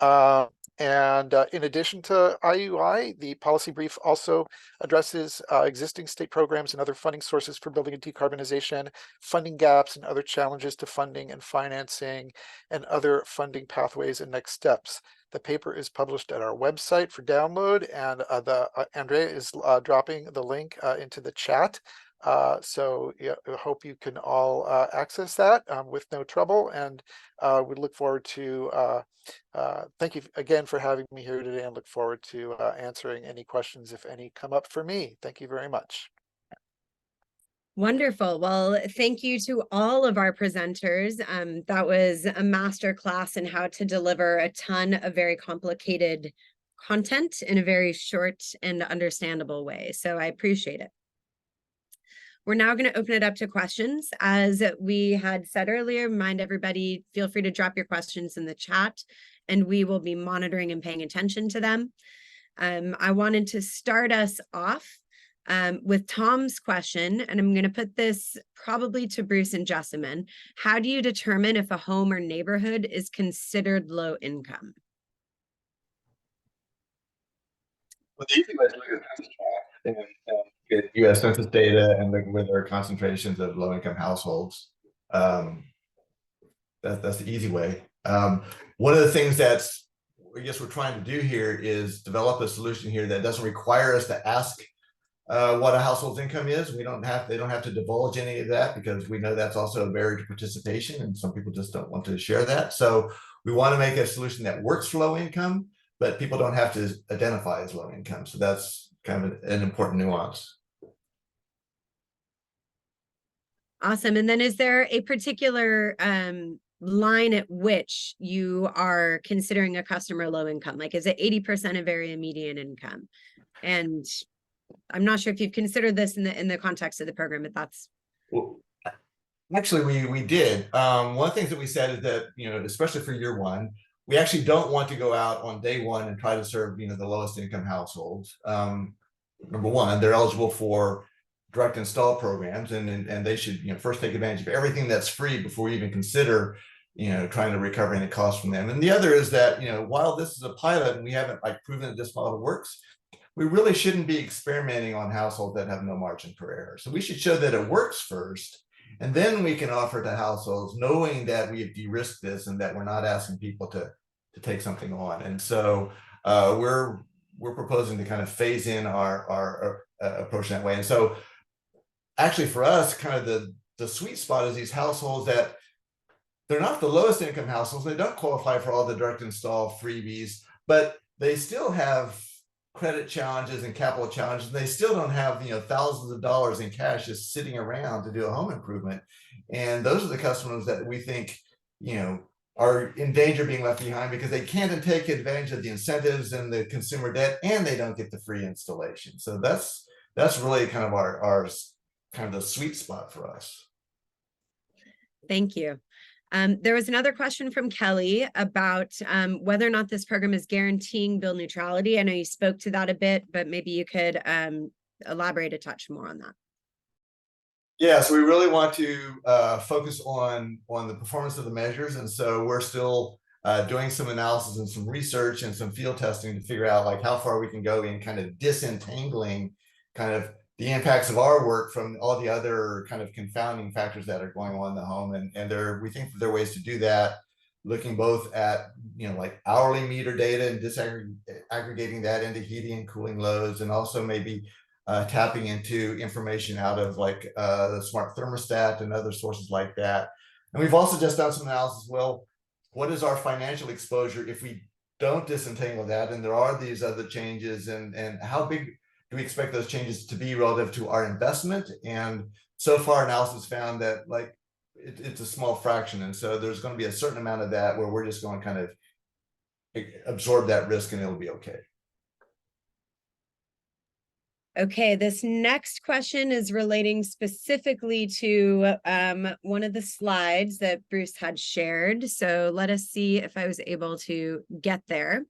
In addition to IUI, the policy brief also addresses existing state programs and other funding sources for building and decarbonization, funding gaps and other challenges to funding and financing, and other funding pathways and next steps. The paper is published at our website for download, and Andrea is dropping the link into the chat. So yeah, I hope you can all access that with no trouble, and we look forward to thank you again for having me here today, and look forward to answering any questions if any come up for me. Thank you very much. Wonderful. Well, thank you to all of our presenters. That was a master class in how to deliver a ton of very complicated content in a very short and understandable way. So I appreciate it. We're now going to open it up to questions. As we had said earlier, remind everybody, feel free to drop your questions in the chat, and we will be monitoring and paying attention to them. I wanted to start us off with Tom's question, and I'm going to put this probably to Bruce and Jessamyn. How do you determine if a home or neighborhood is considered low income? Well, the easy way to look at this and get U.S. Census data and look where there are concentrations of low-income households. That's the easy way. One of the things that's, I guess, we're trying to do here is develop a solution here that doesn't require us to ask what a household's income is. They don't have to divulge any of that, because we know that's also a barrier to participation, and some people just don't want to share that. So we want to make a solution that works for low income, but people don't have to identify as low income. So that's kind of an important nuance. Awesome. And then is there a particular line at which you are considering a customer low income? Like, is it 80% of area median income? And I'm not sure if you've considered this in the context of the program, but that's Well, actually, we did. One of the things that we said is that, especially for year one, we actually don't want to go out on day one and try to serve, the lowest income households. Number one, they're eligible for direct install programs, and they should, first take advantage of everything that's free before we even consider, trying to recover any costs from them. And the other is that, while this is a pilot and we haven't proven that this model works, we really shouldn't be experimenting on households that have no margin for error. So we should show that it works first, and then we can offer to households knowing that we have de-risked this and that we're not asking people to take something on. And so we're proposing to kind of phase in our approach that way. And so actually for us, kind of the sweet spot is these households that they're not the lowest income households. They don't qualify for all the direct install freebies, but they still have credit challenges and capital challenges. And they still don't have, thousands of dollars in cash just sitting around to do a home improvement. And those are the customers that we think, are in danger of being left behind because they can't take advantage of the incentives and the consumer debt, and they don't get the free installation. So that's really kind of our kind of the sweet spot for us. Thank you. There was another question from Kelly about whether or not this program is guaranteeing bill neutrality. I know you spoke to that a bit, but maybe you could elaborate a touch more on that. Yeah, so we really want to focus on the performance of the measures. And so we're still doing some analysis and some research and some field testing to figure out how far we can go in kind of disentangling kind of the impacts of our work from all the other kind of confounding factors that are going on in the home. And we think that there are ways to do that, looking both at, hourly meter data and disaggregating that into heating and cooling loads, and also maybe tapping into information out of the smart thermostat and other sources like that. And we've also just done some analysis. Well, what is our financial exposure if we don't disentangle that? And there are these other changes, and how big do we expect those changes to be relative to our investment? And so far analysis found that it's a small fraction. And so there's going to be a certain amount of that where we're just going to kind of absorb that risk and it'll be okay. Okay, this next question is relating specifically to one of the slides that Bruce had shared. So let us see if I was able to get there.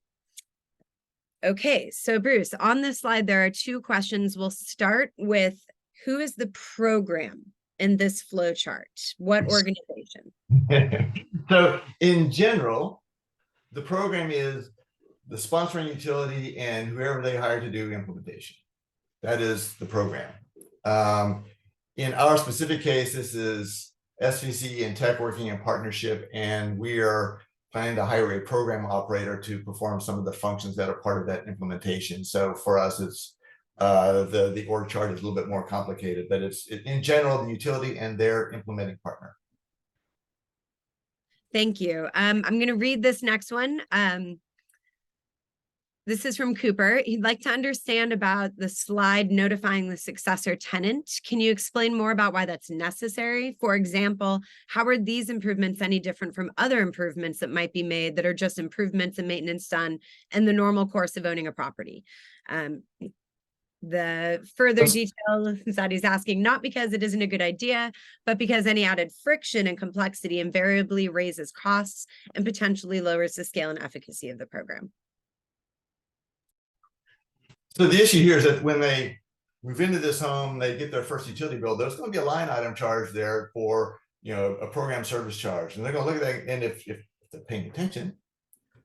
Okay, so Bruce, on this slide, there are two questions. We'll start with, who is the program in this flow chart? What organization? So in general, the program is the sponsoring utility and whoever they hire to do implementation. That is the program. In our specific case, this is SVC and Tech working in partnership, and we are planning to hire a program operator to perform some of the functions that are part of that implementation. So for us, it's the org chart is a little bit more complicated, but it's in general the utility and their implementing partner. Thank you. I'm going to read this next one. This is from Cooper. He'd like to understand about the slide notifying the successor tenant. Can you explain more about why that's necessary? For example, how are these improvements any different from other improvements that might be made that are just improvements and maintenance done in the normal course of owning a property? The further detail that he's asking, not because it isn't a good idea, but because any added friction and complexity invariably raises costs and potentially lowers the scale and efficacy of the program. So the issue here is that when they move into this home, they get their first utility bill, there's going to be a line item charge there for, a program service charge. And they're going to look at that. And if they're paying attention,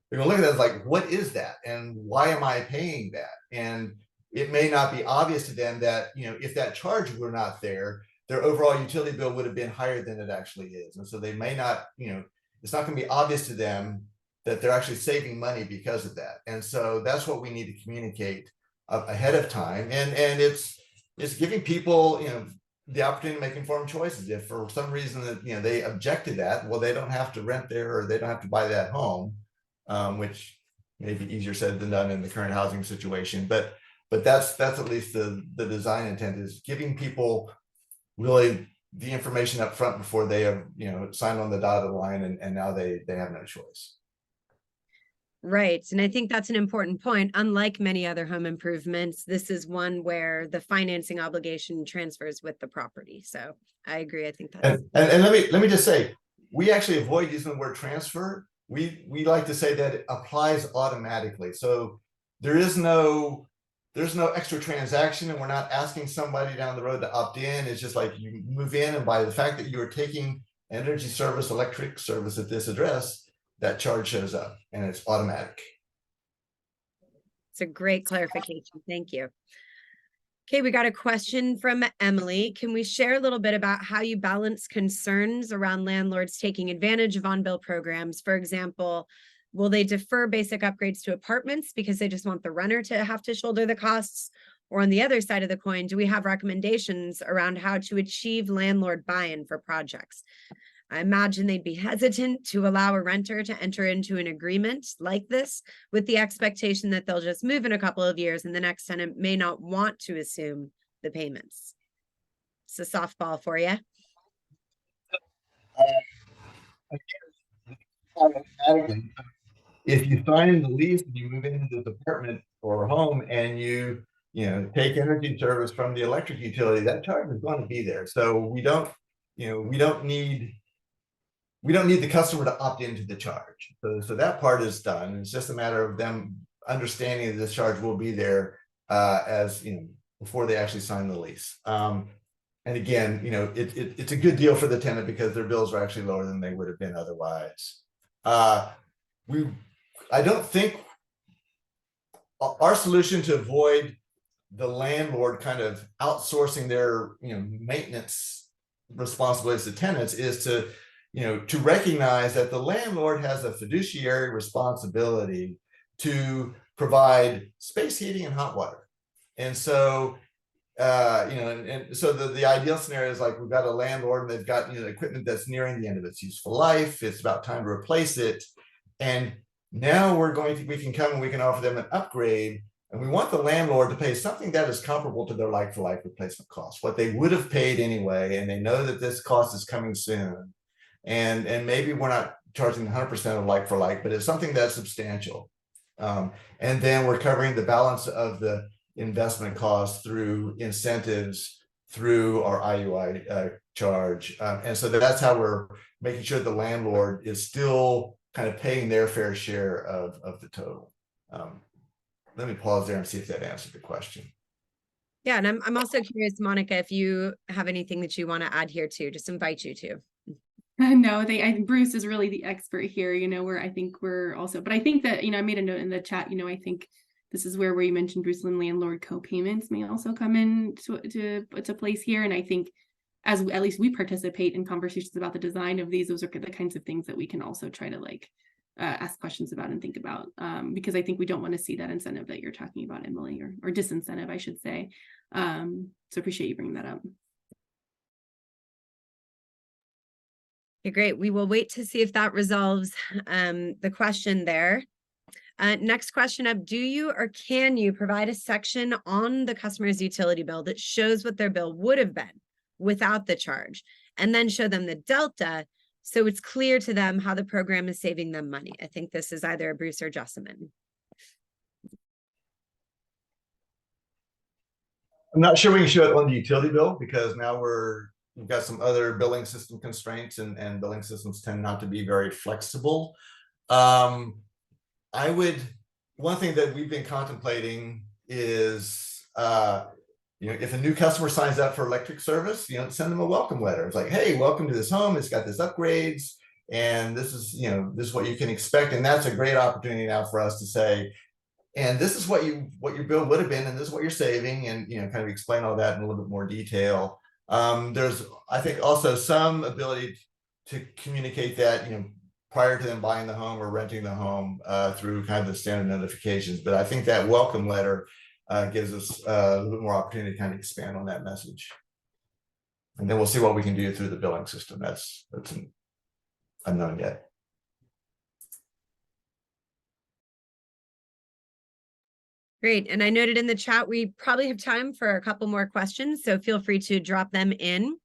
they're going to look at that as what is that? And why am I paying that? And it may not be obvious to them that, if that charge were not there, their overall utility bill would have been higher than it actually is. And so they may not, it's not going to be obvious to them that they're actually saving money because of that. And so that's what we need to communicate ahead of time, and it's giving people the opportunity to make informed choices. If for some reason that they object to that, well, they don't have to rent there or they don't have to buy that home, which may be easier said than done in the current housing situation. But that's at least the design intent, is giving people really the information up front before they have signed on the dotted line, and now they have no choice. Right. And I think that's an important point. Unlike many other home improvements, this is one where the financing obligation transfers with the property. So I agree. I think that's And let me just say, we actually avoid using the word transfer. We like to say that it applies automatically. So there's no extra transaction, and we're not asking somebody down the road to opt in. It's just like you move in, and by the fact that you're taking energy service, electric service at this address, that charge shows up and it's automatic. It's a great clarification. Thank you. Okay, we got a question from Emily. Can we share a little bit about how you balance concerns around landlords taking advantage of on-bill programs? For example, will they defer basic upgrades to apartments because they just want the renter to have to shoulder the costs? Or on the other side of the coin, do we have recommendations around how to achieve landlord buy-in for projects? I imagine they'd be hesitant to allow a renter to enter into an agreement like this with the expectation that they'll just move in a couple of years and the next tenant may not want to assume the payments. It's a softball for you. If you sign the lease and you move into this apartment or home and you take energy service from the electric utility, that charge is going to be there. So we don't need the customer to opt into the charge. So that part is done. It's just a matter of them understanding that this charge will be there before they actually sign the lease. And again, it's a good deal for the tenant because their bills are actually lower than they would have been otherwise. I don't think our solution to avoid the landlord kind of outsourcing their maintenance responsibilities to tenants is to recognize that the landlord has a fiduciary responsibility to provide space heating and hot water. And so so the ideal scenario is like we've got a landlord and they've got equipment that's nearing the end of its useful life. It's about time to replace it. And now we can come and we can offer them an upgrade, and we want the landlord to pay something that is comparable to their like-for-like replacement cost, what they would have paid anyway, and they know that this cost is coming soon. And maybe we're not charging 100% of like-for-like, but it's something that's substantial. And then we're covering the balance of the investment costs through incentives, through our IUI charge. And so that's how we're making sure the landlord is still kind of paying their fair share of the total. Let me pause there and see if that answered the question. Yeah, and I'm also curious, Monica, if you have anything that you want to add here too, just invite you to. No, Bruce is really the expert here, where I think we're also, but I think that, I made a note in the chat, I think this is where you mentioned Bruce and landlord co-payments may also come in to place here. And I think at least we participate in conversations about the design of these, those are the kinds of things that we can also try to ask questions about and think about, because I think we don't want to see that incentive that you're talking about, Emily, or disincentive, I should say. So appreciate you bringing that up. Okay, great. We will wait to see if that resolves the question there. Next question up, do you or can you provide a section on the customer's utility bill that shows what their bill would have been without the charge, and then show them the delta so it's clear to them how the program is saving them money? I think this is either Bruce or Jessamyn. I'm not sure we can show it on the utility bill because now we've got some other billing system constraints, and billing systems tend not to be very flexible. One thing that we've been contemplating is, if a new customer signs up for electric service, send them a welcome letter. It's like, hey, welcome to this home. It's got this upgrades, and this is what you can expect. And that's a great opportunity now for us to say, and this is what your bill would have been, and this is what you're saving, and kind of explain all that in a little bit more detail. There's, I think, also some ability to communicate that, prior to them buying the home or renting the home through kind of the standard notifications. But I think that welcome letter gives us a little bit more opportunity to kind of expand on that message. And then we'll see what we can do through the billing system. That's unknown yet. Great. And I noted in the chat, we probably have time for a couple more questions, so feel free to drop them in.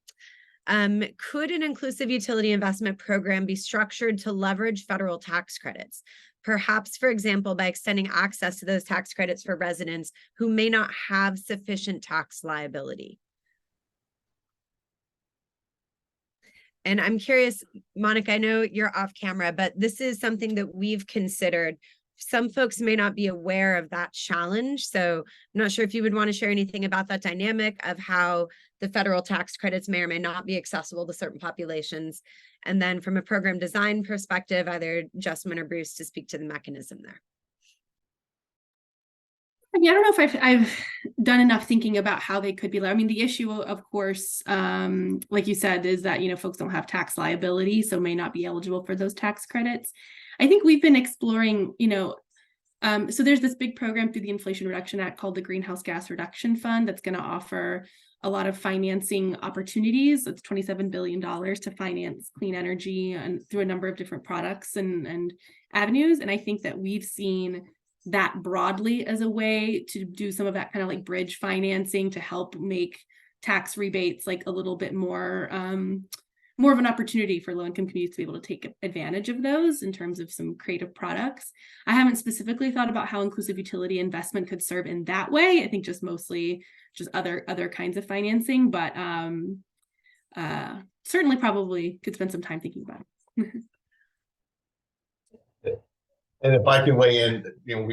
Could an inclusive utility investment program be structured to leverage federal tax credits? perhaps, for example, by extending access to those tax credits for residents who may not have sufficient tax liability. And I'm curious, Monica, I know you're off camera, but this is something that we've considered. Some folks may not be aware of that challenge. So I'm not sure if you would want to share anything about that dynamic of how the federal tax credits may or may not be accessible to certain populations. And then from a program design perspective, either Jessamyn or Bruce to speak to the mechanism there. I mean, I don't know if I've done enough thinking about how they could be. I mean, the issue, of course, like you said, is that, you know, folks don't have tax liability, so may not be eligible for those tax credits. I think we've been exploring, you know, so there's this big program through the Inflation Reduction Act called the Greenhouse Gas Reduction Fund that's going to offer a lot of financing opportunities. It's $27 billion to finance clean energy and through a number of different products and avenues. And I think that we've seen that broadly as a way to do some of that kind of like bridge financing to help make tax rebates like a little bit more of an opportunity for low-income communities to be able to take advantage of those in terms of some creative products. I haven't specifically thought about how inclusive utility investment could serve in that way. I think just mostly just other kinds of financing, but certainly probably could spend some time thinking about it. And if I can weigh in, you know,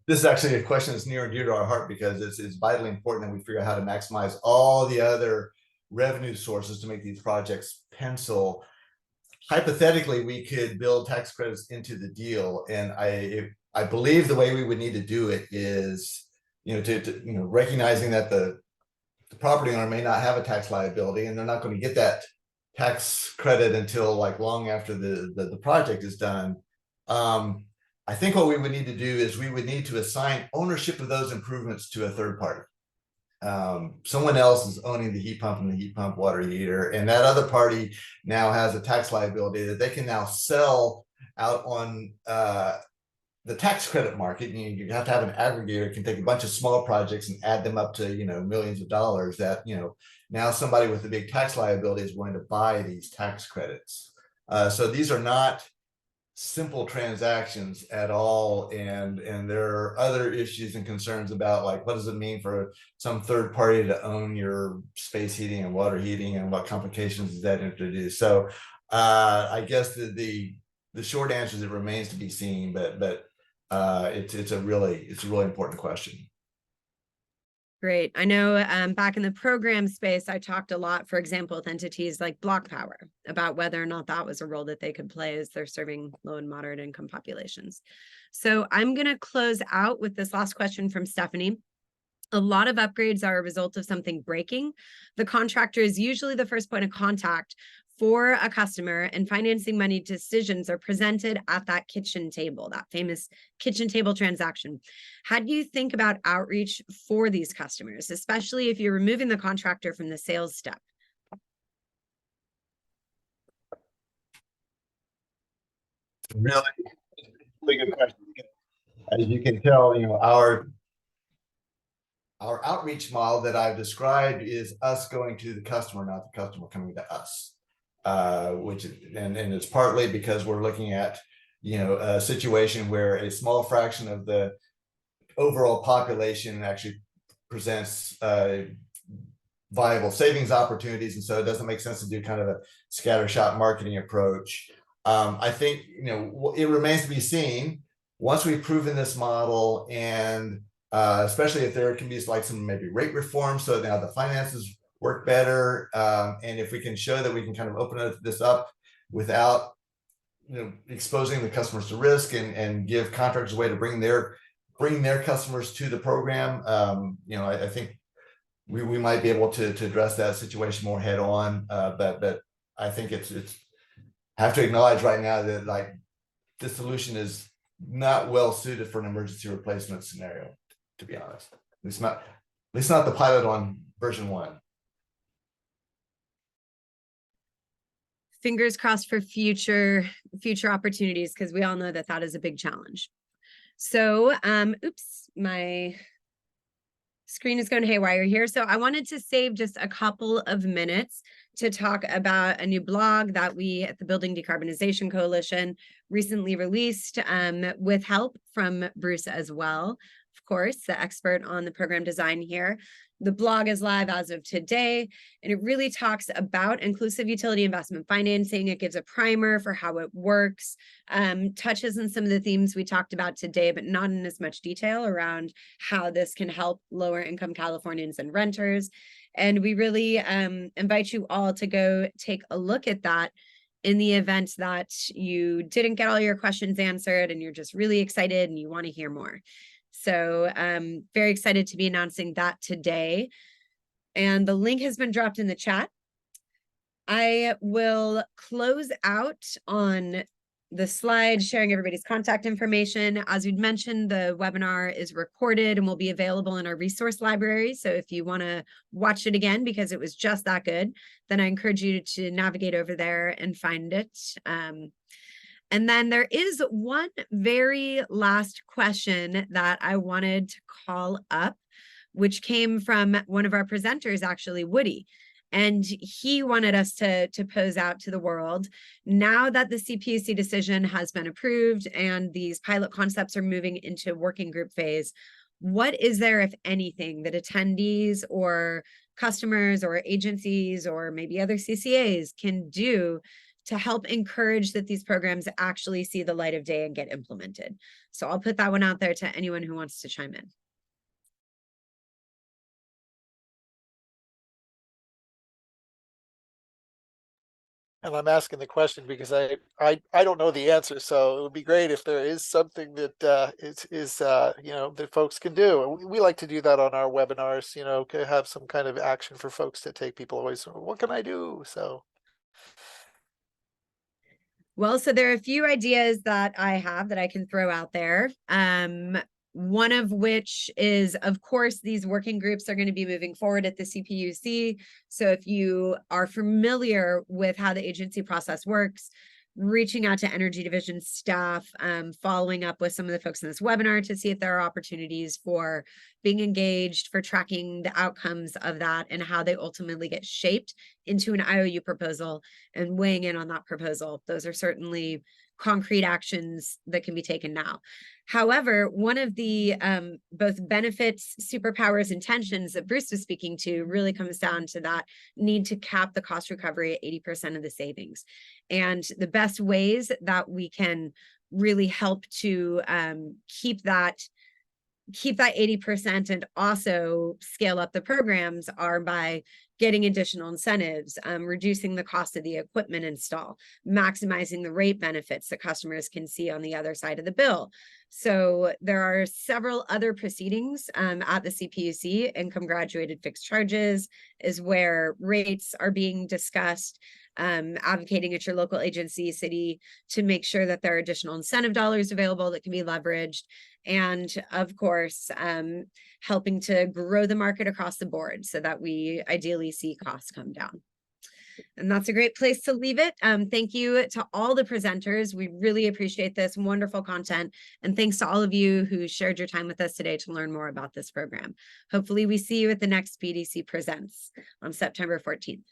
this is actually a question that's near and dear to our heart because it's vitally important that we figure out how to maximize all the other revenue sources to make these projects pencil. Hypothetically, we could build tax credits into the deal, and I believe the way we would need to do it is, you know, to recognizing that the property owner may not have a tax liability, and they're not going to get that tax credit until like long after the project is done. I think what we would need to do is we would need to assign ownership of those improvements to a third party. Someone else is owning the heat pump and the heat pump water heater, and that other party now has a tax liability that they can now sell out on the tax credit market. You have to have an aggregator can take a bunch of small projects and add them up to, you know, millions of dollars that, you know, now somebody with a big tax liability is going to buy these tax credits. So these are not simple transactions at all, and there are other issues and concerns about, like, what does it mean for some third party to own your space heating and water heating, and what complications does that introduce? So I guess the short answer is it remains to be seen, but it's a really important question. Great. I know back in the program space, I talked a lot, for example, with entities like Block Power about whether or not that was a role that they could play as they're serving low and moderate income populations. So I'm going to close out with this last question from Stephanie. A lot of upgrades are a result of something breaking. The contractor is usually the first point of contact for a customer, and financing money decisions are presented at that kitchen table, that famous kitchen table transaction. How do you think about outreach for these customers, especially if you're removing the contractor from the sales step? Really good question. As you can tell, you know, our outreach model that I've described is us going to the customer, not the customer coming to us. Which and it's partly because we're looking at, you know, a situation where a small fraction of the overall population actually presents viable savings opportunities, and so it doesn't make sense to do kind of a scattershot marketing approach. I think, you know, it remains to be seen once we've proven this model, and especially if there can be like some maybe rate reform, so now the finances work better, and if we can show that we can kind of open this up without, you know, exposing the customers to risk, and give contractors a way to bring their customers to the program, you know, I think we might be able to address that situation more head on. But I think it's have to acknowledge right now that, like, this solution is not well suited for an emergency replacement scenario, to be honest. At least not the pilot on version 1. Fingers crossed for future opportunities, because we all know that that is a big challenge. So, oops, my screen is going haywire here. So I wanted to save just a couple of minutes to talk about a new blog that we at the Building Decarbonization Coalition recently released with help from Bruce as well, of course, the expert on the program design here. The blog is live as of today, and it really talks about inclusive utility investment financing. It gives a primer for how it works, touches on some of the themes we talked about today, but not in as much detail around how this can help lower income Californians and renters. And we really invite you all to go take a look at that in the event that you didn't get all your questions answered and you're just really excited and you want to hear more. So I'm very excited to be announcing that today. And the link has been dropped in the chat. I will close out on the slide sharing everybody's contact information. As we'd mentioned, the webinar is recorded and will be available in our resource library. So if you want to watch it again because it was just that good, then I encourage you to navigate over there and find it. And then there is one very last question that I wanted to call up, which came from one of our presenters, actually, Woody. And he wanted us to pose out to the world. Now that the CPUC decision has been approved and these pilot concepts are moving into working group phase, what is there, if anything, that attendees or customers or agencies or maybe other CCAs can do to help encourage that these programs actually see the light of day and get implemented? So I'll put that one out there to anyone who wants to chime in. And I'm asking the question because I don't know the answer, so it would be great if there is something that is you know, that folks can do. We like to do that on our webinars, you know, to have some kind of action for folks to take people away. So what can I do? So. Well, so there are a few ideas that I have that I can throw out there. One of which is, of course, these working groups are going to be moving forward at the CPUC. So if you are familiar with how the agency process works, reaching out to Energy Division staff, following up with some of the folks in this webinar to see if there are opportunities for being engaged, for tracking the outcomes of that and how they ultimately get shaped into an IOU proposal and weighing in on that proposal. Those are certainly concrete actions that can be taken now. However, one of the both benefits, superpowers, and tensions that Bruce was speaking to really comes down to that need to cap the cost recovery at 80% of the savings. And the best ways that we can really help to keep that 80% and also scale up the programs are by getting additional incentives, reducing the cost of the equipment install, maximizing the rate benefits that customers can see on the other side of the bill. So there are several other proceedings at the CPUC. Income graduated fixed charges is where rates are being discussed. Advocating at your local agency, city, to make sure that there are additional incentive dollars available that can be leveraged. And of course, helping to grow the market across the board so that we ideally see costs come down. And that's a great place to leave it. Thank you to all the presenters. We really appreciate this wonderful content. And thanks to all of you who shared your time with us today to learn more about this program. Hopefully we see you at the next BDC Presents on September 14th.